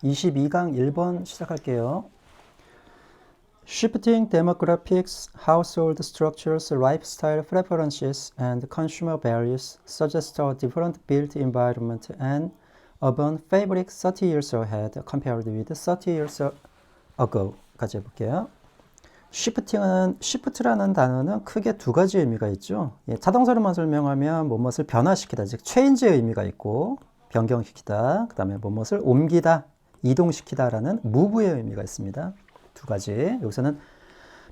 22강 1번 시작할게요. Shifting demographics, household structures, lifestyle preferences, and consumer values suggest a different built environment and urban fabric 30 years ahead compared with 30 years ago까지 해볼게요. shift라는 단어는 크게 두 가지 의미가 있죠. 타동사로만 설명하면 무엇을 변화시키다, 즉 change의 의미가 있고 변경시키다, 그 다음에 무엇을 옮기다, 이동시키다라는 move의 의미가 있습니다. 두 가지. 여기서는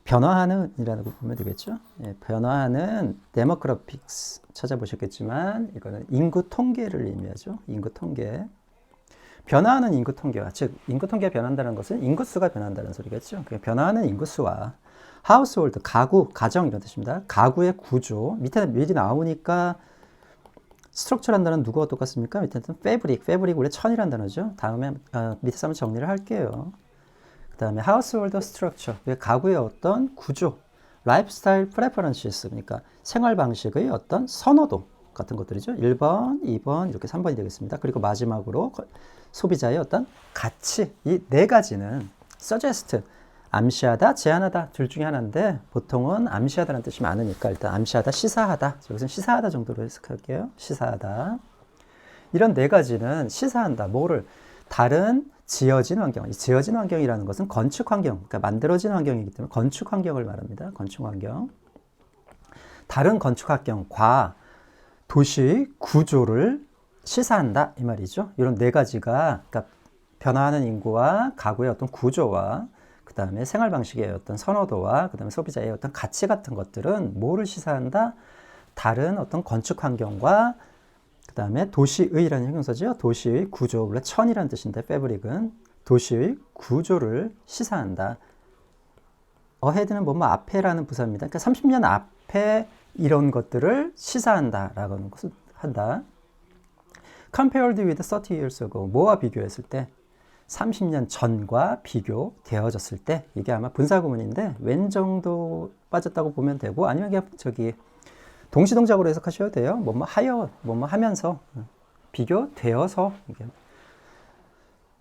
변화하는 이라고 보면 되겠죠. 변화하는 demographics 찾아보셨겠지만 이거는 인구 통계를 의미하죠. 인구 통계. 변화하는 인구 통계와, 즉 인구 통계가 변한다는 것은 인구수가 변한다는 소리겠죠. 변화하는 인구수와 household, 가구, 가정 이런 뜻입니다. 가구의 구조, 밑에 미리 나오니까 스트럭처라는 단어는 누구와 똑같습니까? 밑에는 fabric 원래 천이라는 단어죠. 다음에 밑에서 한번 정리를 할게요. 그 다음에 household structure, 가구의 어떤 구조, lifestyle preferences, 그러니까 생활 방식의 어떤 선호도 같은 것들이죠. 1번, 2번, 이렇게 3번이 되겠습니다. 그리고 마지막으로 소비자의 어떤 가치, 이 네 가지는 suggest, 암시하다, 제안하다 둘 중에 하나인데 보통은 암시하다라는 뜻이 많으니까 일단 암시하다, 시사하다, 여기서는 시사하다 정도로 해석할게요. 시사하다. 이런 네 가지는 시사한다. 뭐를? 다른 지어진 환경. 이 지어진 환경이라는 것은 건축 환경, 그러니까 만들어진 환경이기 때문에 건축 환경을 말합니다. 건축 환경. 다른 건축 환경과 도시 구조를 시사한다 이 말이죠. 이런 네 가지가, 그러니까 변화하는 인구와 가구의 어떤 구조와 그 다음에 생활 방식의 어떤 선호도와 그 다음에 소비자의 어떤 가치 같은 것들은 뭐를 시사한다? 다른 어떤 건축 환경과 그 다음에 도시의라는 형용사죠. 도시의 구조, 원래 천이라는 뜻인데 패브릭은 도시의 구조를 시사한다. ahead는 뭐뭐 앞에라는 부사입니다. 그러니까 30년 앞에 이런 것들을 시사한다라고 하는 것을 한다. Compared with 30 years ago, 뭐와 비교했을 때? 30년 전과 비교되어졌을 때. 이게 아마 분사구문인데 웬 정도 빠졌다고 보면 되고, 아니면 그냥 동시동작으로 해석하셔도 돼요. 뭐뭐 하여, 뭐뭐 하면서, 비교되어서. 이게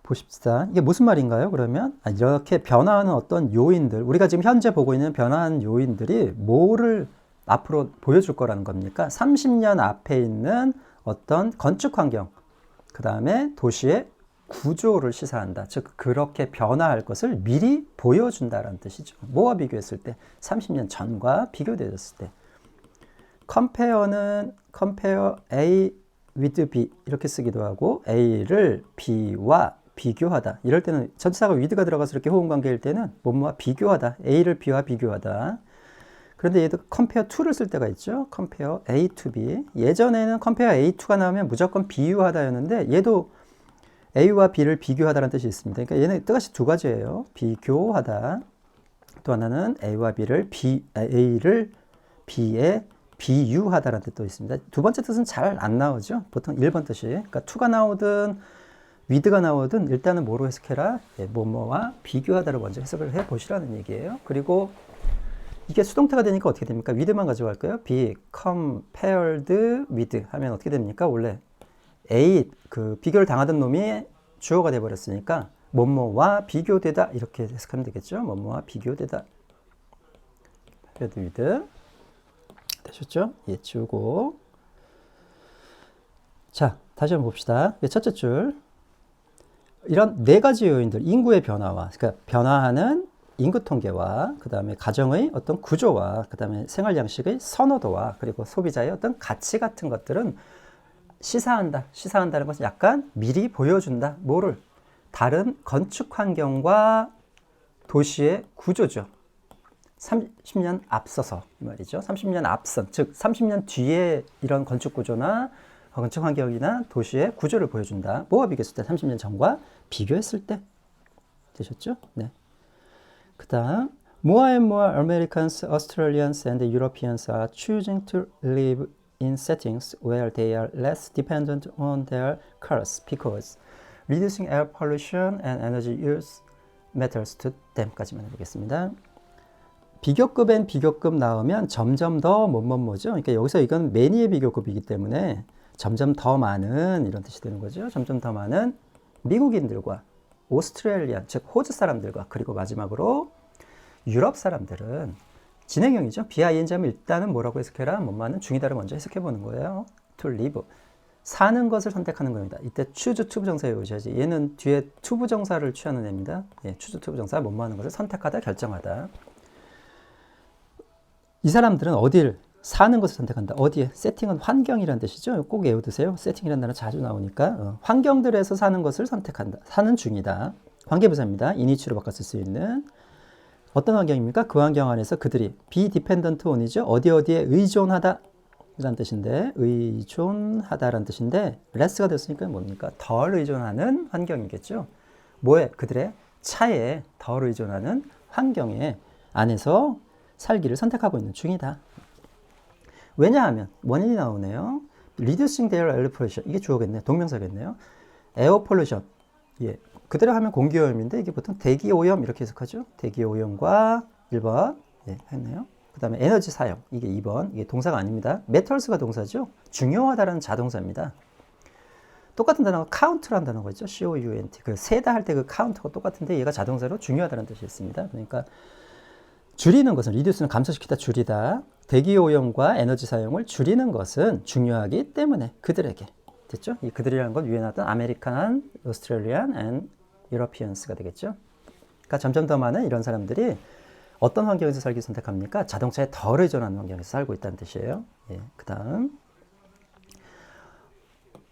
보십시다. 이게 무슨 말인가요? 그러면 이렇게 변화하는 어떤 요인들, 우리가 지금 현재 보고 있는 변화하는 요인들이 뭐를 앞으로 보여줄 거라는 겁니까? 30년 앞에 있는 어떤 건축 환경, 그 다음에 도시의 구조를 시사한다. 즉 그렇게 변화할 것을 미리 보여준다라는 뜻이죠. 뭐와 비교했을 때? 30년 전과 비교되었을 때. compare A with B 이렇게 쓰기도 하고, A를 B와 비교하다. 이럴 때는 전치사가 with가 들어가서 이렇게 호응관계일 때는 뭐뭐와 비교하다. A를 B와 비교하다. 그런데 얘도 compare to를 쓸 때가 있죠. compare A to B. 예전에는 compare A to가 나오면 무조건 비유하다였는데 얘도 A와 B를 비교하다라는 뜻이 있습니다. 그러니까 얘는 뜻이 두 가지예요. 비교하다. 또 하나는 A와 B를 A를 B에 비유하다라는 뜻도 있습니다. 두 번째 뜻은 잘 안 나오죠. 보통 1번 뜻이. 그러니까 to가 나오든 with가 나오든 일단은 뭐로 해석해라? 뭐뭐와 비교하다로 먼저 해석을 해 보시라는 얘기예요. 그리고 이게 수동태가 되니까 어떻게 됩니까? with만 가져갈까요? be compared with 하면 어떻게 됩니까? 원래 A, 비교를 당하던 놈이 주어가 돼버렸으니까 뭐뭐와 비교되다 이렇게 해석하면 되겠죠? 뭐뭐와 비교되다. compared with 되셨죠? 예, 지우고. 자, 다시 한번 봅시다. 첫째 줄. 이런 네 가지 요인들, 인구의 변화와, 그러니까 변화하는 인구 통계와, 그 다음에 가정의 어떤 구조와, 그 다음에 생활 양식의 선호도와, 그리고 소비자의 어떤 가치 같은 것들은 시사한다. 시사한다는 것은 약간 미리 보여준다. 뭐를? 다른 건축 환경과 도시의 구조죠. 30년 앞서서 이 말이죠. 30년 앞선, 즉 30년 뒤에 이런 건축 구조나 건축 환경이나 도시의 구조를 보여준다. 뭐와 비교했을 때? 30년 전과 비교했을 때. 되셨죠? 네. 그 다음, more and more Americans, Australians, and Europeans are choosing to live in settings where they are less dependent on their cars because reducing air pollution and energy use matters to them까지만 해보겠습니다. 비교급엔 비교급 나오면 점점 더 뭐죠? 그러니까 여기서 이건 many의 비교급이기 때문에 점점 더 많은 이런 뜻이 되는 거죠. 점점 더 많은 미국인들과 오스트레일리안, 즉 호주 사람들과 그리고 마지막으로 유럽 사람들은 진행형이죠. BING 하면 일단은 뭐라고 해석해라? 뭐뭐하는 중이다를 먼저 해석해 보는 거예요. to live. 사는 것을 선택하는 겁니다. 이때 choose to 부정사 외우셔야지. 얘는 뒤에 to 부정사를 취하는 애입니다. 예, choose to 부정사 뭐뭐하는 것을 선택하다, 결정하다. 이 사람들은 어디를 사는 것을 선택한다. 어디에? 세팅은 환경이라는 뜻이죠. 꼭 외워두세요. 세팅이라는 단어 자주 나오니까 환경들에서 사는 것을 선택한다. 사는 중이다. 관계부사입니다. 이니치로 바꿔 쓸 수 있는 어떤 환경입니까? 그 환경 안에서 그들이 be dependent on이죠. 어디에 의존하다 라는 뜻인데 의존하다라는 뜻인데 less가 됐으니까 뭡니까? 덜 의존하는 환경이겠죠. 뭐에? 그들의 차에 덜 의존하는 환경에 안에서 살기를 선택하고 있는 중이다. 왜냐하면 원인이 나오네요. Reducing their air pollution. 이게 주어겠네요. 동명사겠네요. Air pollution. 예. 그대로 하면 공기오염인데 이게 보통 대기오염 이렇게 해석하죠. 대기오염과 1번 예, 했네요. 그 다음에 에너지 사용. 이게 2번. 이게 동사가 아닙니다. 메털스가 동사죠. 중요하다라는 자동사입니다. 똑같은 단어가 count라는 단어가 있죠. C-O-U-N-T. 그 세다 할 때 그 count가 똑같은데 얘가 자동사로 중요하다는 뜻이 있습니다. 그러니까 줄이는 것은 reduce는 감소시키다, 줄이다. 대기오염과 에너지 사용을 줄이는 것은 중요하기 때문에 그들에게 됐죠? 이 그들이라는 건 위에 나왔던 아메리칸, 오스트레일리안, and 유러피언스가 되겠죠? 그러니까 점점 더 많은 이런 사람들이 어떤 환경에서 살기 선택합니까? 자동차에 덜 의존하는 환경에서 살고 있다는 뜻이에요. 예, 그 다음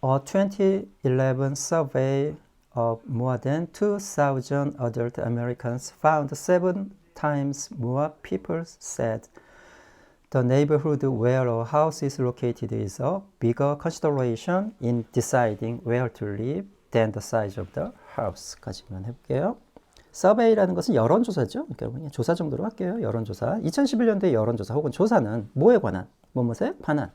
2011 survey of more than 2,000 adult Americans found 7 times more people said the neighborhood where a house is located is a bigger consideration in deciding where to live than the size of the house까지만 해볼게요. 서베이라는 것은 여론조사죠. 그러니까 조사 정도로 할게요. 여론조사. 2011년도의 여론조사 혹은 조사는 뭐에 관한? 뭐뭐에 관한?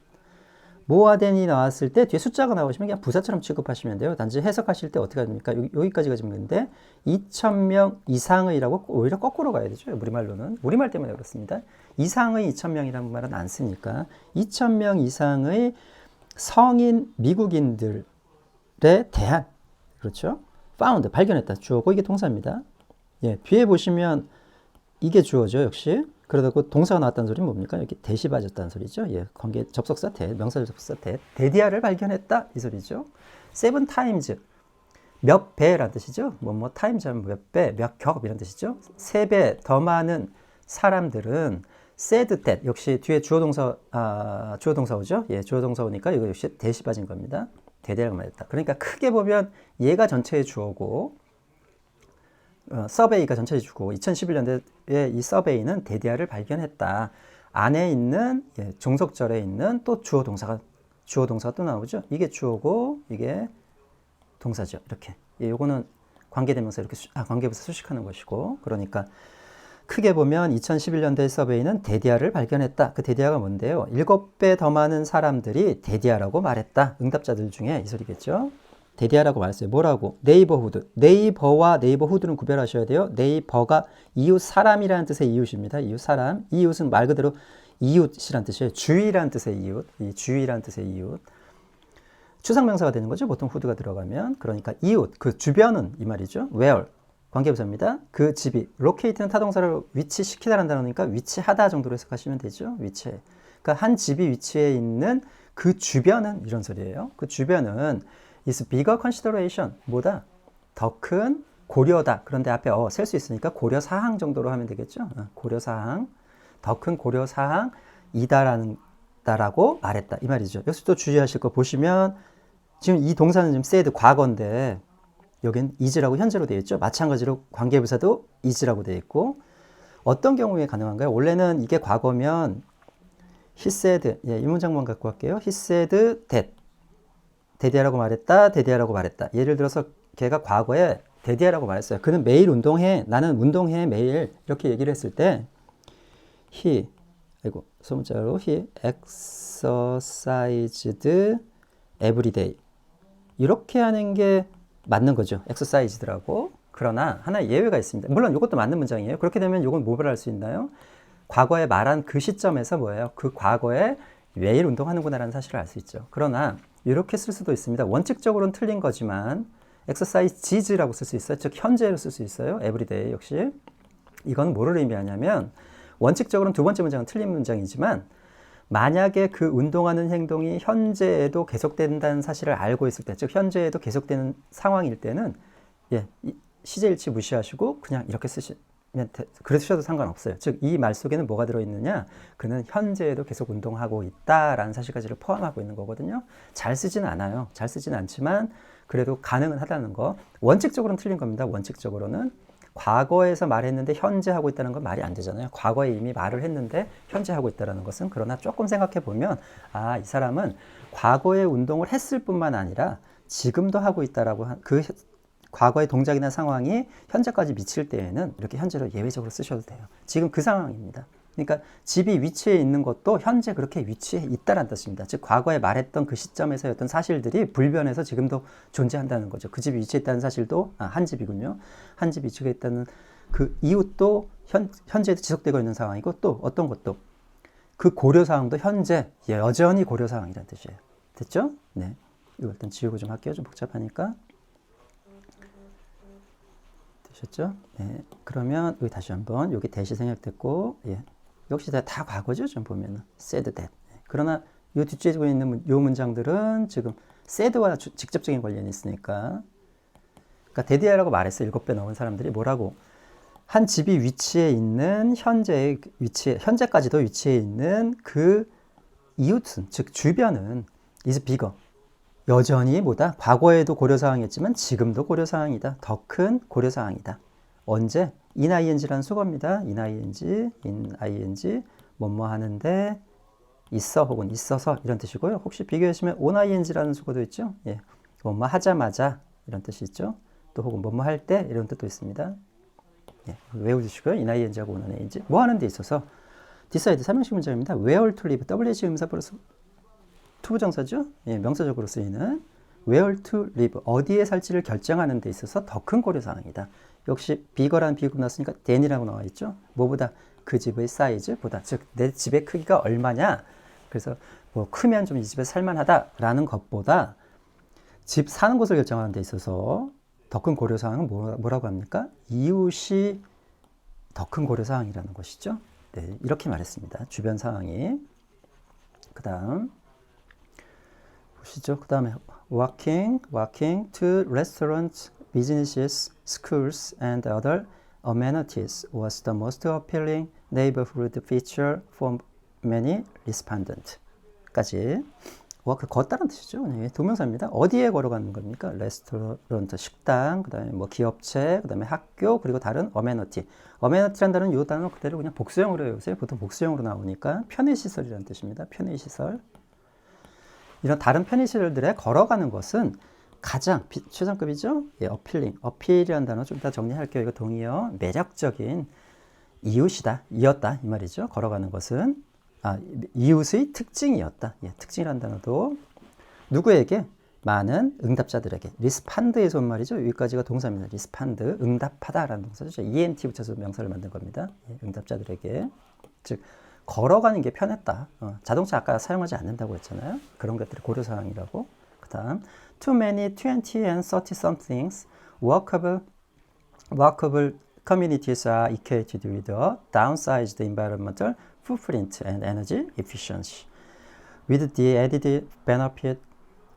모아덴이 나왔을 때 뒤에 숫자가 나오시면 그냥 부사처럼 취급하시면 돼요. 단지 해석하실 때 어떻게 합니까? 여기까지가 지문인데 2,000명 이상의라고 오히려 거꾸로 가야 되죠. 우리말로는. 우리말 때문에 그렇습니다. 이상의 2,000명이라는 말은 안 쓰니까 2,000명 이상의 성인 미국인들에 대한 그렇죠? found, 발견했다. 주어고 이게 동사입니다. 예, 뒤에 보시면 이게 주어죠. 역시. 그러다가 동사가 나왔다는 소리는 뭡니까? 여기 대시 빠졌다는 소리죠. 예, 관계 접속사 대, 명사 접속사 대, 데디아를 발견했다 이 소리죠. 7 times 몇 배라는 뜻이죠. 뭐 times 하면 몇 배, 몇 겹 이런 뜻이죠. 3배 더 많은 사람들은 said that 역시 뒤에 주어 동사 주어 동사 오죠. 예, 주어 동사 오니까 이거 역시 대시 빠진 겁니다. 대대라고 말했다. 그러니까 크게 보면 얘가 전체의 주어고 서베이가 전체의 주고 2011년도에 이 서베이는 데디아를 발견했다. 안에 있는 종속절에 있는 또 주어 동사가 또 나오죠. 이게 주어고 이게 동사죠. 이렇게. 요거는 관계대명사 이렇게 관계부사 수식하는 것이고 그러니까 크게 보면 2011년도의 서베이는 데디아를 발견했다. 그 데디아가 뭔데요? 7배 더 많은 사람들이 데디아라고 말했다. 응답자들 중에 이 소리겠죠. 데디아라고 말했어요. 뭐라고? 네이버후드. 네이버와 네이버후드는 구별하셔야 돼요. 네이버가 이웃 사람이라는 뜻의 이웃입니다. 이웃 사람. 이웃은 말 그대로 이웃이란 뜻이에요. 주위라는 뜻의 이웃. 이 주위라는 뜻의 이웃. 추상명사가 되는 거죠. 보통 후드가 들어가면. 그러니까 이웃, 그 주변은 이 말이죠. where. 관계부사입니다. 그 집이. locate는 타동사를 위치시키다라는 단어니까 위치하다 정도로 해석하시면 되죠. 위치해. 그러니까 한 집이 위치해 있는 그 주변은 이런 소리예요. 그 주변은 is bigger consideration. 뭐다? 더 큰 고려다. 그런데 앞에 셀 수 있으니까 고려사항 정도로 하면 되겠죠. 고려사항. 더 큰 고려사항이다라고 말했다. 이 말이죠. 여기서 또 주의하실 거 보시면 지금 이 동사는 지금 said 과거인데 여긴 is라고 현재로 되어 있죠. 마찬가지로 관계부사도 is라고 되어 있고 어떤 경우에 가능한가요? 원래는 이게 과거면 he said. 이 문장만 갖고 갈게요. he said that. 데디아라고 말했다. 데디아라고 말했다. 예를 들어서 걔가 과거에 데디아라고 말했어요. 그는 매일 운동해. 나는 운동해 매일. 이렇게 얘기를 했을 때 he 소문자로 he exercised every day. 이렇게 하는 게 맞는 거죠. exercised라고. 그러나 하나 예외가 있습니다. 물론 이것도 맞는 문장이에요. 그렇게 되면 이건 뭐를 할 수 있나요? 과거에 말한 그 시점에서 뭐예요? 그 과거에 매일 운동하는구나라는 사실을 알 수 있죠. 그러나 이렇게 쓸 수도 있습니다. 원칙적으로는 틀린 거지만 exercise라고 쓸 수 있어요. 즉 현재로 쓸 수 있어요. everyday 역시. 이건 뭐를 의미하냐면 원칙적으로는 두 번째 문장은 틀린 문장이지만 만약에 그 운동하는 행동이 현재에도 계속된다는 사실을 알고 있을 때, 즉 현재에도 계속되는 상황일 때는 시제일치 무시하시고 그냥 이렇게 쓰시면 그러셔도 상관없어요. 즉 이 말 속에는 뭐가 들어있느냐, 그는 현재에도 계속 운동하고 있다라는 사실까지를 포함하고 있는 거거든요. 잘 쓰지는 않아요. 잘 쓰지는 않지만 그래도 가능은 하다는 거. 원칙적으로는 틀린 겁니다. 원칙적으로는 과거에서 말했는데 현재 하고 있다는 건 말이 안 되잖아요. 과거에 이미 말을 했는데 현재 하고 있다는 것은. 그러나 조금 생각해 보면 이 사람은 과거에 운동을 했을 뿐만 아니라 지금도 하고 있다라고 그 과거의 동작이나 상황이 현재까지 미칠 때에는 이렇게 현재로 예외적으로 쓰셔도 돼요. 지금 그 상황입니다. 그러니까 집이 위치해 있는 것도 현재 그렇게 위치해 있다는 뜻입니다. 즉 과거에 말했던 그 시점에서의 어떤 사실들이 불변해서 지금도 존재한다는 거죠. 그 집이 위치해 있다는 사실도 한 집이군요. 한 집이 위치해 있다는 그 이웃도 현재에도 지속되고 있는 상황이고, 또 어떤 것도 그 고려사항도 현재 여전히 고려사항이라는 뜻이에요. 됐죠? 네. 이거 일단 지우고 좀 할게요. 좀 복잡하니까. 되셨죠? 네. 그러면 여기 다시 한번 여기 대시 생략됐고, 역시 다 과거죠. 좀 보면은 said that. 그러나 이 뒷줄에 있는 이 문장들은 지금 said와 직접적인 관련이 있으니까, 그러니까 데디아라고 말했어요. 7배 넘은 사람들이 뭐라고? 한 집이 위치해 있는 현재까지도 위치해 있는 그 이웃은, 즉 주변은 is bigger. 여전히 뭐다? 과거에도 고려사항이었지만 지금도 고려사항이다. 더 큰 고려사항이다. 언제? ining라는 수거입니다. in 뭐뭐 하는데 있어 혹은 있어서 이런 뜻이고요. 혹시 비교하시면 oning라는 수거도 있죠. 뭐뭐 하자마자 이런 뜻이 있죠. 또 혹은 뭐뭐 할 때 이런 뜻도 있습니다. 외워주시고요. ining하고 oning. 뭐 하는 데 있어서 decide 삼형식 문장입니다. where to live. WH 의문사 플러스 투부정사죠. 명사적으로 쓰이는 where to live, 어디에 살지를 결정하는 데 있어서 더 큰 고려사항이다. 역시 bigger라는 비교가 나왔으니까 than이라고 나와 있죠. 뭐보다? 그 집의 사이즈보다. 즉 내 집의 크기가 얼마냐. 그래서 뭐 크면 좀 이 집에 살만하다라는 것보다 집 사는 곳을 결정하는 데 있어서 더 큰 고려사항은 뭐라고 합니까? 이웃이 더 큰 고려사항이라는 것이죠. 네, 이렇게 말했습니다. 주변 상황이. 그 다음 보시죠. 그 다음에 walking to restaurants, businesses, schools and other amenities was the most appealing neighborhood feature for many respondents. 까지 walk, 걷다는 뜻이죠. 동명사입니다. 어디에 걸어가는 겁니까? 레스토랑트, 식당, 그 다음에 뭐 기업체, 그 다음에 학교, 그리고 다른 어메니티. 어메니티란 단어는 이 단어 그대로 그냥 복수형으로 외우세요. 보통 복수형으로 나오니까 편의시설이라는 뜻입니다. 편의시설. 이런 다른 편의시설들에 걸어가는 것은 가장 최상급이죠. 어필이라는 단어 좀 이따 정리할게요. 이거 동의어. 매력적인 이웃이다, 이었다 이 말이죠. 걸어가는 것은 이웃의 특징이었다. 특징이라는 단어도 누구에게? 많은 응답자들에게. 리스판드에서 온 말이죠. 여기까지가 동사입니다. 리스판드, 응답하다라는 동사죠. ENT 붙여서 명사를 만든 겁니다. 응답자들에게. 즉 걸어가는 게 편했다. 자동차 아까 사용하지 않는다고 했잖아요. 그런 것들이 고려사항이라고. 그 다음 Too many 20 and 30 somethings walkable communities are equated with a downsized environmental footprint and energy efficiency with the added benefit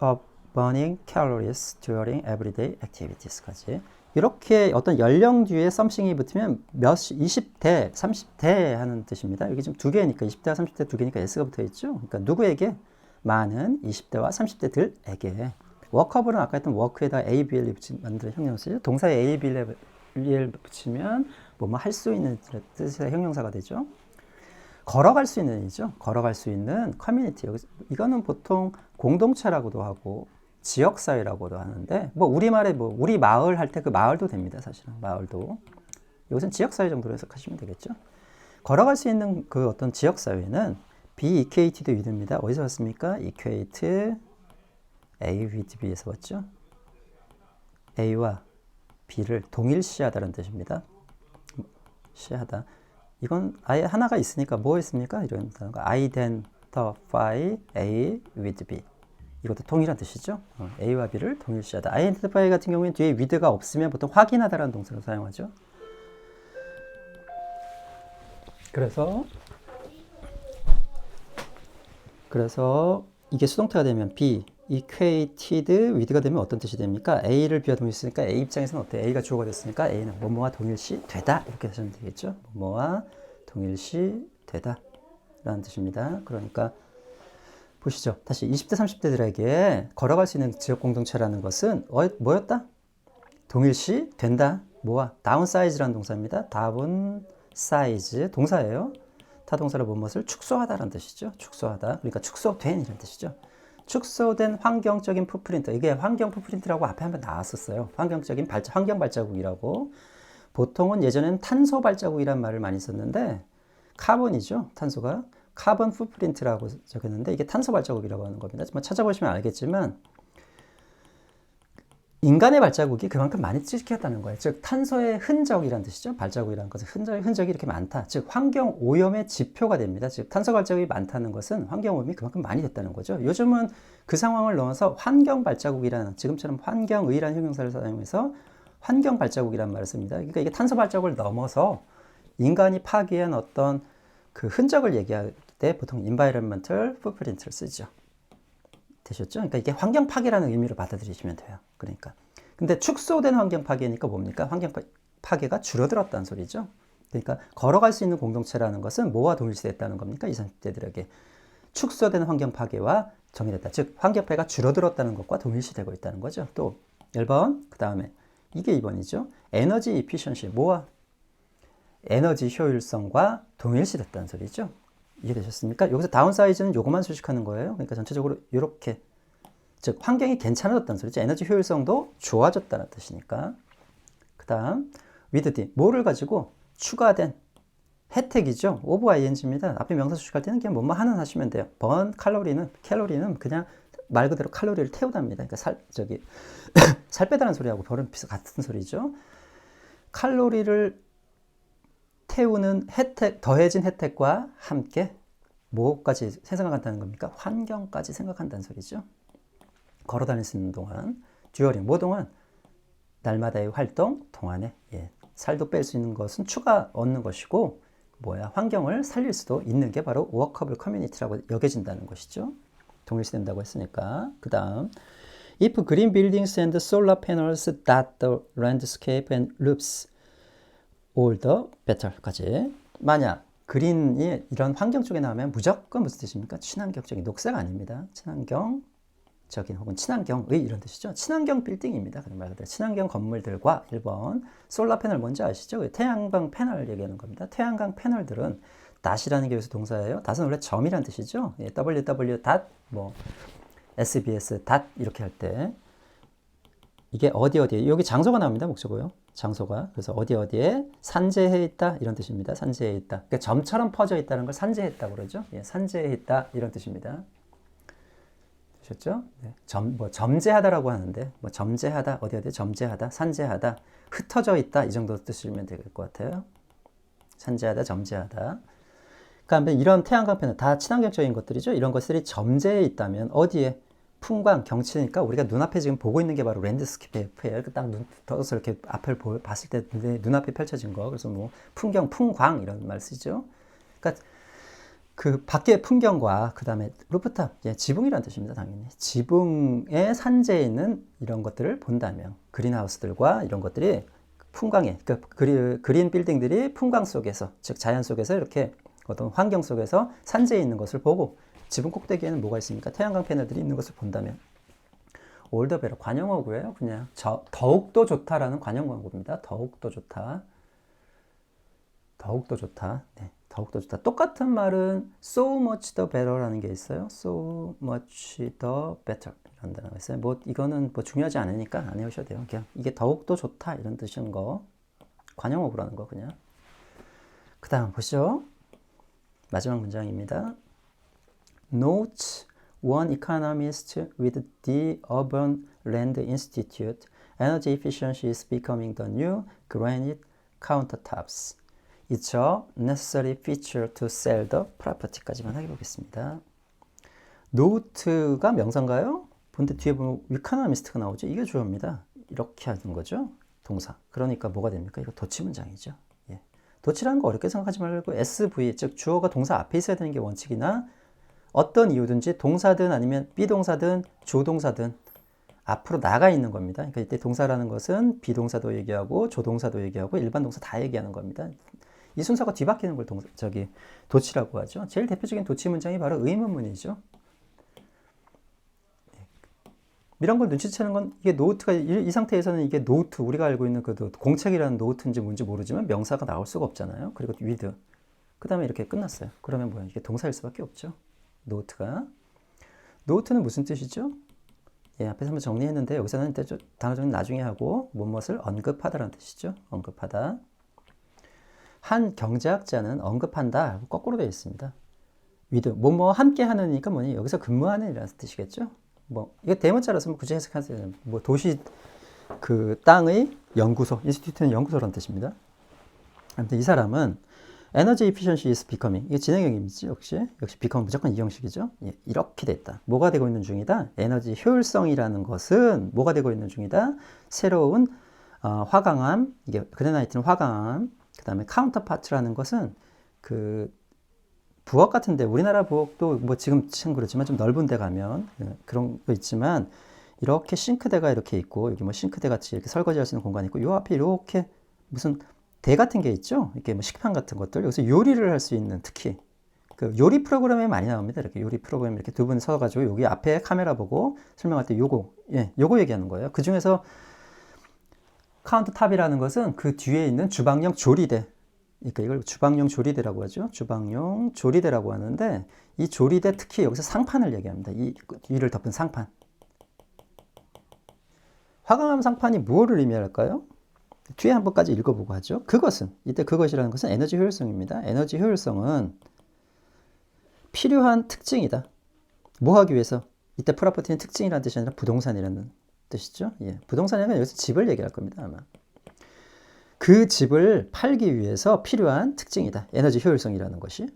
of burning calories during everyday activities까지. 이렇게 어떤 연령 뒤에 썸씽이 붙으면 20대, 30대 하는 뜻입니다. 여기 지금 두 개니까 20대와 30대 두 개니까 S가 붙어 있죠. 그러니까 누구에게? 많은 20대와 30대들에게. 워커블은 아까 했던 워크에다 ABL 만드는 형용사죠. 동사에 ABL 붙이면 뭐뭐 할 수 있는 뜻의 형용사가 되죠. 걸어갈 수 있는 이죠. 걸어갈 수 있는 커뮤니티. 이거는 보통 공동체라고도 하고 지역사회라고도 하는데, 뭐 우리말에 뭐 우리 마을 할 때 그 마을도 됩니다. 사실은 마을도. 이것은 지역사회 정도로 해석하시면 되겠죠. 걸어갈 수 있는 그 어떤 지역사회는 be equated with입니다. 어디서 왔습니까? equate A with B에서 왔죠. A와 B를 동일시하다는 뜻입니다. 시하다. 이건 아예 하나가 있으니까 뭐 있습니까? 이런 단어가 identify A with B. 이것도 동일한 뜻이죠. A와 B를 동일시하다. identify 같은 경우에는 뒤에 with가 없으면 보통 확인하다라는 동사로 사용하죠. 그래서 이게 수동태가 되면 be, equated with가 되면 어떤 뜻이 됩니까? A를 B와 동일시니까 A 입장에서는 어때요? A가 주어가 됐으니까 A는 뭐뭐와 동일시 되다 이렇게 하시면 되겠죠. 뭐뭐와 동일시 되다 라는 뜻입니다. 그러니까 보시죠. 다시 20대 30대들에게 걸어갈 수 있는 지역 공동체라는 것은 뭐였다? 동일시 된다. 뭐와? 다운사이즈라는 동사입니다. 다운 사이즈 동사예요. 타동사로 무엇을 축소하다라는 뜻이죠. 축소하다. 그러니까 축소된 이런 뜻이죠. 축소된 환경적인 풋프린트. 이게 환경 풋프린트라고 앞에 한번 나왔었어요. 환경적인 환경 발자국이라고. 보통은 예전에는 탄소 발자국이란 말을 많이 썼는데 카본이죠. 탄소가. 카본 풋프린트라고 적었는데 이게 탄소 발자국이라고 하는 겁니다. 찾아보시면 알겠지만 인간의 발자국이 그만큼 많이 찍혔다는 거예요. 즉 탄소의 흔적이라는 뜻이죠. 발자국이라는 것은 흔적이 이렇게 많다. 즉 환경 오염의 지표가 됩니다. 즉 탄소 발자국이 많다는 것은 환경 오염이 그만큼 많이 됐다는 거죠. 요즘은 그 상황을 넘어서 환경 발자국이라는 지금처럼 환경의라는 형용사를 사용해서 환경 발자국이라는 말을 씁니다. 그러니까 이게 탄소 발자국을 넘어서 인간이 파기한 어떤 그 흔적을 얘기할 때 보통 environmental footprint를 쓰죠. 되셨죠? 그러니까 이게 환경 파괴라는 의미로 받아들이시면 돼요. 그러니까. 근데 축소된 환경 파괴니까 뭡니까? 환경 파괴가 줄어들었다는 소리죠. 그러니까 걸어갈 수 있는 공동체라는 것은 뭐와 동일시됐다는 겁니까? 20, 30대들에게. 축소된 환경 파괴와 정의됐다. 즉 환경 파괴가 줄어들었다는 것과 동일시되고 있다는 거죠. 또 1번, 그 다음에 이게 2번이죠. 에너지 이피션시, 뭐와? 에너지 효율성과 동일시됐다는 소리죠. 이해되셨습니까? 여기서 다운사이즈는 요것만 수식하는 거예요. 그러니까 전체적으로 이렇게 즉 환경이 괜찮아졌다는 소리죠. 에너지 효율성도 좋아졌다는 뜻이니까. 그 다음 with D, 뭐를 가지고 추가된 혜택이죠. of ing입니다. 앞에 명사 수식할 때는 그냥 뭐뭐 하는 하시면 돼요. burn 칼로리는 그냥 말 그대로 칼로리를 태우답니다. 그러니까 살 빼다는 소리하고 별은 같은 소리죠. 칼로리를 태우는 혜택, 더해진 혜택과 함께 뭐까지 생각한다는 겁니까? 환경까지 생각한다는 소리죠. 걸어 다닐 수 있는 동안, 듀어링, 뭐 동안? 날마다의 활동 동안에 살도 뺄 수 있는 것은 추가 얻는 것이고 환경을 살릴 수도 있는 게 바로 워커블 커뮤니티라고 여겨진다는 것이죠. 동일시된다고 했으니까. 그 다음 If green buildings and solar panels dot the landscape and roofs all the better까지. 만약 그린이 이런 환경 쪽에 나오면 무조건 무슨 뜻입니까? 친환경적인 녹색 아닙니다. 친환경적인 혹은 친환경의 이런 뜻이죠. 친환경 빌딩입니다. 그런 말 그대로 친환경 건물들과 1번 솔라 패널 뭔지 아시죠? 태양광 패널 얘기하는 겁니다. 태양광 패널들은 닷이라는 게 여기서 동사예요. 닷은 원래 점이라는 뜻이죠. ww 닷 sbs 닷 이렇게 할 때 이게 어디에 여기 장소가 나옵니다. 목적어요. 장소가. 그래서 어디에 산재해 있다 이런 뜻입니다. 산재해 있다. 그러니까 점처럼 퍼져 있다는 걸 산재했다고 그러죠. 산재해 있다 이런 뜻입니다. 되셨죠? 네. 점재하다라고 하는데 점재하다 어디에 점재하다 산재하다 흩어져 있다 이 정도 뜻이면 될 것 같아요. 산재하다 점재하다. 그러니까 이런 태양광 패널 다 친환경적인 것들이죠. 이런 것들이 점재해 있다면 어디에 풍광, 경치니까 우리가 눈앞에 지금 보고 있는 게 바로 랜드스케이프예요. 딱 눈 떠서 이렇게 앞을 봤을 때 눈앞에 펼쳐진 거. 그래서 풍경, 풍광 이런 말 쓰죠. 그러니까 그 밖의 풍경과 그 다음에 루프탑, 지붕이라는 뜻입니다. 당연히. 지붕에 산재해 있는 이런 것들을 본다면 그린하우스들과 이런 것들이 풍광에, 그러니까 그린 빌딩들이 풍광 속에서, 즉 자연 속에서 이렇게 어떤 환경 속에서 산재해 있는 것을 보고 지붕 꼭대기에는 뭐가 있습니까? 태양광 패널들이 있는 것을 본다면 all the better, 관용어구예요. 그냥 더욱더 좋다라는 관용어구입니다. 더욱더 좋다. 더욱더 좋다. 네, 더욱더 좋다. 똑같은 말은 so much the better라는 게 있어요. so much the better 이런 단어가 있어요. 이거는 중요하지 않으니까 안 외우셔도 돼요. 그냥 이게 더욱더 좋다 이런 뜻인 거. 관용어구라는 거 그냥. 그 다음 보시죠. 마지막 문장입니다. Notes one economist with the Urban Land Institute, energy efficiency is becoming the new granite countertops. It's a necessary feature to sell the property까지만 해보겠습니다. Note가 명사인가요? 근데 뒤에 보면 위카나미스트가 나오죠. 이게 주어입니다. 이렇게 하는 거죠. 동사. 그러니까 뭐가 됩니까? 이거 도치 문장이죠. 예. 도치라는 거 어렵게 생각하지 말고 SV, 즉 주어가 동사 앞에 있어야 되는 게 원칙이나 어떤 이유든지 동사든 아니면 비동사든 조동사든 앞으로 나가 있는 겁니다. 그러니까 이때 동사라는 것은 비동사도 얘기하고 조동사도 얘기하고 일반 동사 다 얘기하는 겁니다. 이 순서가 뒤바뀌는 걸 도치라고 하죠. 제일 대표적인 도치 문장이 바로 의문문이죠. 이런 걸 눈치채는 건 이게 노트가 이 상태에서는 이게 노트 우리가 알고 있는 그 공책이라는 노트인지 뭔지 모르지만 명사가 나올 수가 없잖아요. 그리고 with 그 다음에 이렇게 끝났어요. 그러면 뭐야? 이게 동사일 수밖에 없죠. 노트가 노트는 무슨 뜻이죠? 예, 앞에서 한번 정리했는데 여기서는 단어 정리 나중에 하고 무엇을 언급하다라는 뜻이죠. 언급하다. 한 경제학자는 언급한다. 거꾸로 되어 있습니다. with 뭐뭐 함께 하느니까 뭐니 여기서 근무하는이라는 뜻이겠죠. 뭐 이거 대문자라서 굳이 해석하세요. 뭐 도시 그 땅의 연구소, 인스티튜트는 연구소라는 뜻입니다. 아무튼 이 사람은 에너지 efficiency is becoming 이게 진행형이지 역시 become 무조건 이 형식이죠. 예, 이렇게 됐다. 뭐가 되고 있는 중이다. 에너지 효율성이라는 것은 뭐가 되고 있는 중이다. 새로운 화강암 이게 그레나이트는 화강암 그 다음에 카운터파트라는 것은 그 부엌 같은데 우리나라 부엌도 뭐 지금 참 그렇지만 좀 넓은 데 가면 그런 거 있지만 이렇게 싱크대가 이렇게 있고 여기 뭐 싱크대 같이 이렇게 설거지할 수 있는 공간이 있고 요 앞에 이렇게 무슨 대 같은 게 있죠. 이렇게 뭐 식판 같은 것들 여기서 요리를 할 수 있는 특히 그 요리 프로그램에 많이 나옵니다. 이렇게 요리 프로그램 이렇게 두 분 서가지고 여기 앞에 카메라 보고 설명할 때 요거 요거 얘기하는 거예요. 그 중에서 카운터탑이라는 것은 그 뒤에 있는 주방용 조리대. 그러니까 이걸 주방용 조리대라고 하죠. 주방용 조리대라고 하는데 이 조리대 특히 여기서 상판을 얘기합니다. 이 위를 덮은 상판. 화강암 상판이 무엇을 의미할까요? 뒤에 한 번까지 읽어보고 하죠. 그것은 이때 그것이라는 것은 에너지 효율성입니다. 에너지 효율성은 필요한 특징이다. 뭐 하기 위해서? 이때 프로퍼티는 특징이라는 뜻이 아니라 부동산이라는 뜻이죠. 예, 부동산이라는 여기서 집을 얘기할 겁니다. 아마. 그 집을 팔기 위해서 필요한 특징이다. 에너지 효율성이라는 것이.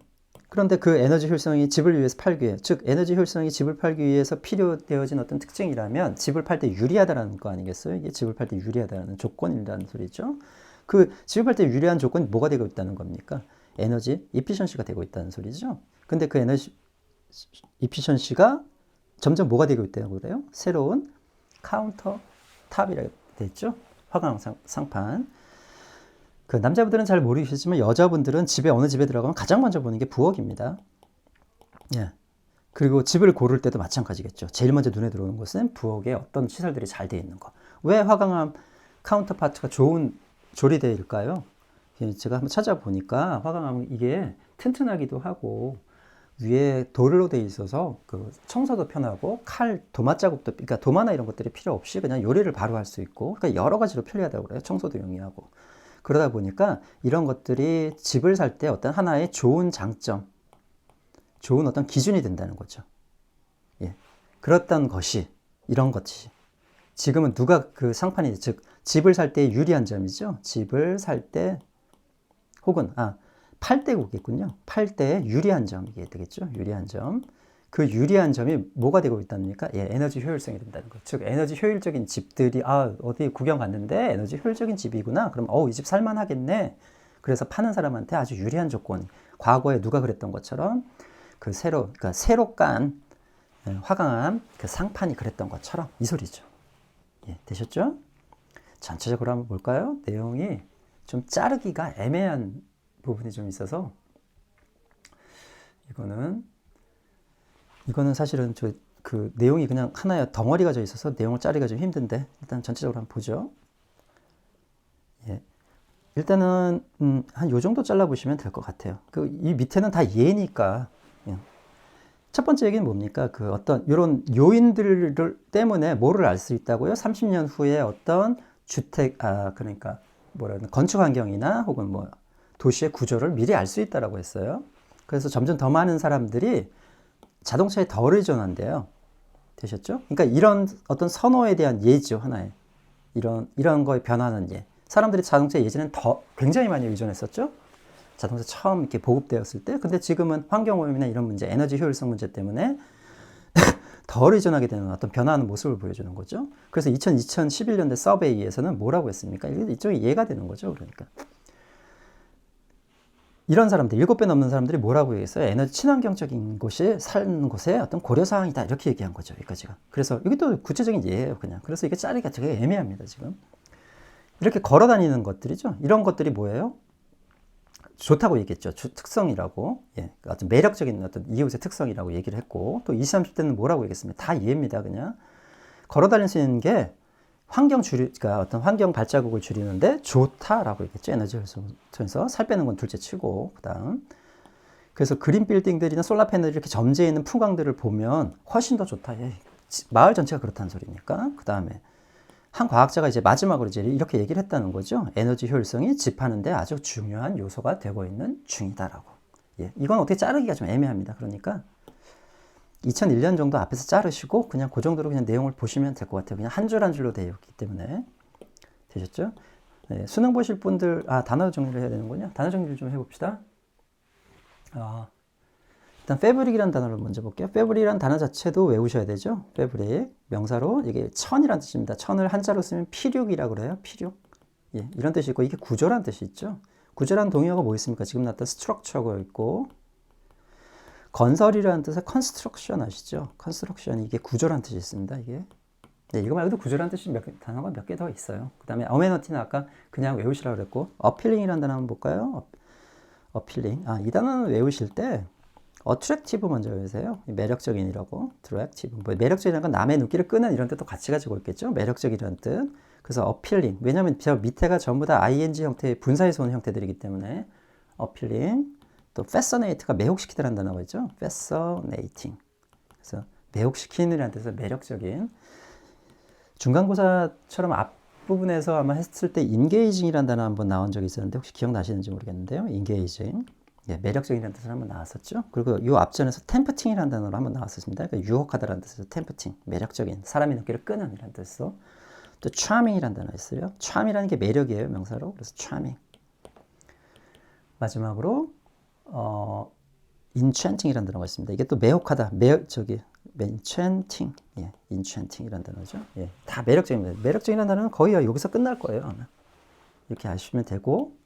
그런데 그 에너지 효율성이 집을 위해서 팔기 위해, 즉 에너지 효율성이 집을 팔기 위해서 필요되어진 어떤 특징이라면 집을 팔 때 유리하다라는 거 아니겠어요? 이게 집을 팔 때 유리하다는 조건이라는 소리죠. 그 집을 팔 때 유리한 조건이 뭐가 되고 있다는 겁니까? 에너지 이피션시가 되고 있다는 소리죠. 근데 그 에너지 이피션시가 점점 뭐가 되고 있다고 그래요? 새로운 카운터 탑이라고 되어 있죠. 화강 상판. 그 남자분들은 잘 모르시지만 여자분들은 집에 어느 집에 들어가면 가장 먼저 보는 게 부엌입니다. 예. 그리고 집을 고를 때도 마찬가지겠죠. 제일 먼저 눈에 들어오는 것은 부엌에 어떤 시설들이 잘 되어 있는 거. 왜 화강암 카운터파트가 좋은 조리대일까요? 제가 한번 찾아보니까 화강암은 이게 튼튼하기도 하고 위에 돌로 되어 있어서 그 청소도 편하고 칼, 도마 자국도 그러니까 도마나 이런 것들이 필요 없이 그냥 요리를 바로 할 수 있고 그러니까 여러 가지로 편리하다고 그래요. 청소도 용이하고. 그러다 보니까 이런 것들이 집을 살 때 어떤 하나의 좋은 장점, 좋은 어떤 기준이 된다는 거죠. 예. 그렇던 것이, 이런 것이. 지금은 누가 그 상판이, 즉, 집을 살 때 유리한 점이죠. 집을 살 때, 혹은, 팔 때고겠군요. 팔 때 유리한 점, 이게 되겠죠. 유리한 점. 그 유리한 점이 뭐가 되고 있답니까? 예, 에너지 효율성이 된다는 거. 즉, 에너지 효율적인 집들이, 어디 구경 갔는데 에너지 효율적인 집이구나. 그럼, 이 집 살만하겠네. 그래서 파는 사람한테 아주 유리한 조건. 과거에 누가 그랬던 것처럼, 그러니까 새로 깐 화강암 그 상판이 그랬던 것처럼 이 소리죠. 예, 되셨죠? 전체적으로 한번 볼까요? 내용이 좀 자르기가 애매한 부분이 좀 있어서, 이거는 사실은 그 내용이 그냥 하나의 덩어리가 져 있어서 내용을 자르기가 좀 힘든데 일단 전체적으로 한번 보죠. 예. 일단은 한 요 정도 잘라 보시면 될 것 같아요. 이 밑에는 다 예니까. 예. 첫 번째 얘기는 뭡니까? 그 어떤 이런 요인들 때문에 뭐를 알 수 있다고요? 30년 후에 어떤 주택 그러니까 건축 환경이나 혹은 뭐 도시의 구조를 미리 알 수 있다라고 했어요. 그래서 점점 더 많은 사람들이 자동차에 덜 의존한대요. 되셨죠? 그러니까 이런 어떤 선호에 대한 예죠, 하나의. 이런 거에 변하는 예. 사람들이 자동차에 예전엔 굉장히 많이 의존했었죠? 자동차 처음 이렇게 보급되었을 때. 근데 지금은 환경오염이나 이런 문제, 에너지 효율성 문제 때문에 덜 의존하게 되는 어떤 변화하는 모습을 보여주는 거죠. 그래서 2011년대 서베이에서는 뭐라고 했습니까? 이쪽이 이해가 되는 거죠. 그러니까 이런 사람들, 7배 넘는 사람들이 뭐라고 얘기했어요? 에너지 친환경적인 곳이 사는 곳의 어떤 고려사항이다. 이렇게 얘기한 거죠. 여기까지가. 그래서 이게 또 구체적인 예예요. 그냥. 그래서 이게 짜리가 되게 애매합니다. 지금. 이렇게 걸어 다니는 것들이죠. 이런 것들이 뭐예요? 좋다고 얘기했죠. 특성이라고. 예. 어떤 매력적인 어떤 이웃의 특성이라고 얘기를 했고, 또 20, 30대는 뭐라고 얘기했습니다. 다 이해입니다. 그냥. 걸어 다닐 수 있는 게 그러니까 어떤 환경 발자국을 줄이는데 좋다라고 얘기했죠. 에너지 효율성에서 살 빼는 건 둘째 치고, 그다음. 그래서 그린 빌딩들이나 솔라 패널이 이렇게 점재해 있는 풍광들을 보면 훨씬 더 좋다. 예. 마을 전체가 그렇다는 소리니까. 그다음에 한 과학자가 이제 마지막으로 이제 이렇게 얘기를 했다는 거죠. 에너지 효율성이 집하는데 아주 중요한 요소가 되고 있는 중이다라고. 예. 이건 어떻게 자르기가 좀 애매합니다. 그러니까 2001년 정도 앞에서 자르시고 그냥 그 정도로 그냥 내용을 보시면 될 것 같아요. 그냥 한 줄 한 줄로 되어 있기 때문에. 되셨죠? 네, 수능 보실 분들, 단어 정리를 해야 되는군요. 단어 정리를 좀 해봅시다. 일단 패브릭이라는 단어를 먼저 볼게요. 패브릭이라는 단어 자체도 외우셔야 되죠. 패브릭, 명사로 이게 천이라는 뜻입니다. 천을 한자로 쓰면 피륙이라고 그래요. 피륙. 예, 이런 뜻이 있고 이게 구조라는 뜻이 있죠. 구조라는 동의어가 뭐 있습니까? 지금 나왔던 스트럭처가 있고 건설이라는 뜻의 컨스트럭션 아시죠? 컨스트럭션 이게 구조라는 뜻이 있습니다. 이게 네, 이거 말고도 구조라는 뜻이 단어가 몇 개 더 있어요. 그 다음에 어메너티는 아까 그냥 외우시라고 그랬고 어필링이라는 단어 한번 볼까요? 어필링. 이 단어는 외우실 때 어트랙티브 먼저 외우세요. 매력적인이라고. 드랙티브. 뭐 매력적이라는 건 남의 눈길을 끄는 이런 뜻도 같이 가지고 있겠죠. 매력적이라는 뜻. 그래서 어필링. 왜냐하면 저 밑에가 전부 다 ing 형태의 분사에서 온 형태들이기 때문에 어필링. 또 fascinate가 매혹시키다라는 단어가 있죠. fascinating. 그래서 매혹시키는이라는 뜻에서 매력적인. 중간고사처럼 앞부분에서 아마 했을 때 engaging이라는 단어 한번 나온 적이 있었는데 혹시 기억나시는지 모르겠는데요. engaging. 예, 매력적이라는 뜻으로 한번 나왔었죠. 그리고 이 앞전에서 tempting이라는 단어로 한번 나왔었습니다. 그러니까 유혹하다라는 뜻에서 tempting, 매력적인, 사람의 눈길을 끄는 이라는 뜻으로. 또 charming이라는 단어 있어요. charm이라는 게 매력이에요, 명사로. 그래서 charming. 마지막으로 enchanting이라는 단어가 있습니다. 이게 또 매혹하다, enchanting, 예, enchanting이라는 단어죠. 예, 다 매력적입니다. 매력적이라는 단어는 거의 여기서 끝날 거예요. 아마. 이렇게 아시면 되고,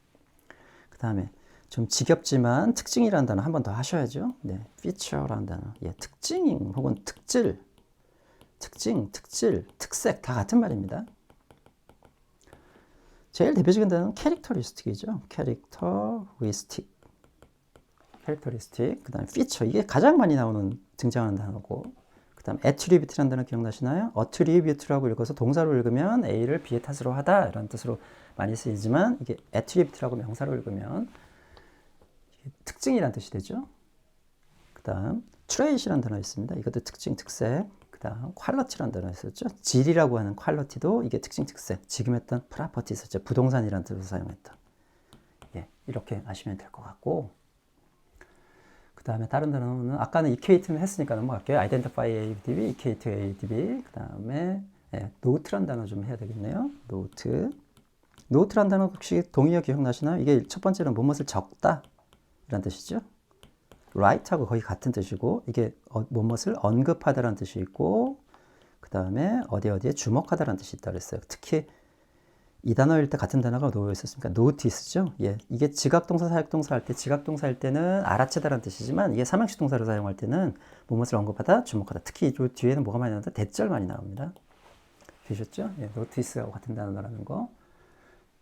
그 다음에 좀 지겹지만 특징이라는 단어 한 번 더 하셔야죠. 네, feature라는 단어, 예, 특징 혹은 특질, 특징, 특질, 특색 다 같은 말입니다. 제일 대표적인 단어는 characteristic이죠. characteristic. 그 다음에 feature, 이게 가장 많이 등장하는 단어고, 그 다음 attribute라는 단어 기억나시나요? attribute라고 읽어서 동사로 읽으면 A를 B의 탓으로 하다 이런 뜻으로 많이 쓰이지만 이게 attribute라고 명사로 읽으면 특징이라는 뜻이 되죠. 그 다음 trait이라는 단어 있습니다. 이것도 특징, 특색. 그 다음 quality라는 단어 있었죠. 질이라고 하는 quality도 이게 특징, 특색. 지금 했던 property 있었죠. 부동산이라는 뜻으로 사용했던. 예, 이렇게 아시면 될 것 같고, 그 다음에 다른 단어는 아까는 equate는 했으니까 넘어갈게요. identify ADB, equate ADB. 그 다음에 note라는 단어 좀 해야 되겠네요. note라는 단어 혹시 동의어 기억나시나요? 이게 첫 번째는 무엇을 적다 이란 뜻이죠. write하고 거의 같은 뜻이고, 이게 무엇을 언급하다라는 뜻이 있고, 그 다음에 어디에 주목하다라는 뜻이 있다고 그랬어요. 특히 이 단어일 때 같은 단어가 놓여 있었으니까 notice죠. 예, 이게 지각동사, 사역동사 할 때, 지각동사 할 때는 알아채다라는 뜻이지만 이게 삼형식 동사로 사용할 때는 무엇을 언급하다, 주목하다. 특히 이 뒤에는 뭐가 많이 나오는데 대절 많이 나옵니다. 보셨죠? 예, notice하고 같은 단어라는 거.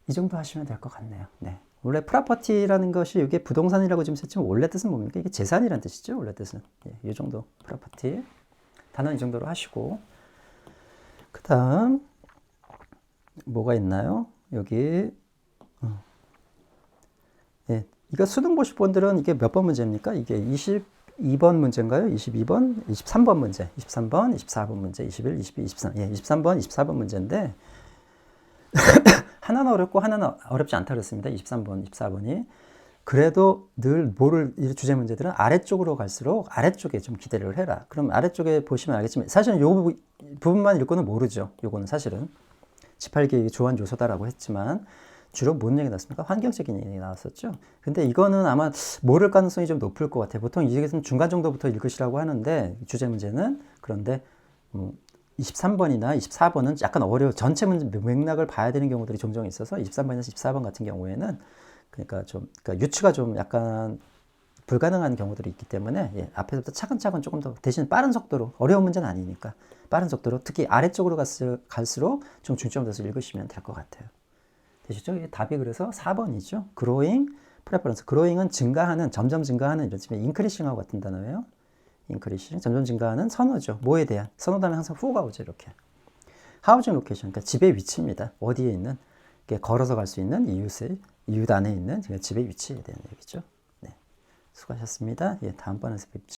이 정도 하시면 될 것 같네요. 네. 원래 프로퍼티라는 것이 이게 부동산이라고 지금 썼지만 원래 뜻은 뭡니까? 이게 재산이라는 뜻이죠. 원래 뜻은. 예, 이 정도 프로퍼티. 단어 이 정도로 하시고, 그 다음 뭐가 있나요? 여기 예, 이거 수능 보실 분들은 이게 몇 번 문제입니까? 이게 22번 문제인가요? 22번, 23번 문제, 23번, 24번 문제, 21, 22, 23, 예, 23번, 24번 문제인데 하나는 어렵고 하나는 어렵지 않다 그랬습니다. 23번, 24번이. 그래도 늘 주제 문제들은 아래쪽으로 갈수록 아래쪽에 좀 기대를 해라. 그럼 아래쪽에 보시면 알겠지만 사실은 요 부분만 읽고는 모르죠. 요거는 사실은 18개의 조한 요소다라고 했지만 주로 뭔 얘기 나왔습니까? 환경적인 얘기 나왔었죠. 근데 이거는 아마 모를 가능성이 좀 높을 것 같아요. 보통 이게는 중간 정도부터 읽으시라고 하는데 주제 문제는, 그런데 23번이나 24번은 약간 어려워. 전체 문제 맥락을 봐야 되는 경우들이 종종 있어서 23번이나 14번 같은 경우에는 그러니까 유추가 좀 약간 불가능한 경우들이 있기 때문에 앞에서부터 차근차근 조금 더 대신 빠른 속도로 어려운 문제는 아니니까 빠른 속도로 특히 아래쪽으로 갈수록 좀 중점을 둬서 읽으시면 될 것 같아요. 되시죠? 답이 그래서 4번이죠. growing preference. growing은 증가하는, 점점 증가하는 이런 식의 increasing하고 같은 단어예요. increasing, 점점 증가하는 선호죠. 뭐에 대한? 선호 다음에 항상 후가 오죠. 이렇게. housing location, 그러니까 집의 위치입니다. 어디에 있는? 걸어서 갈 수 있는 이웃 안에 있는 집의 위치에 대한 얘기죠. 네. 수고하셨습니다. 다음번에서 뵙죠.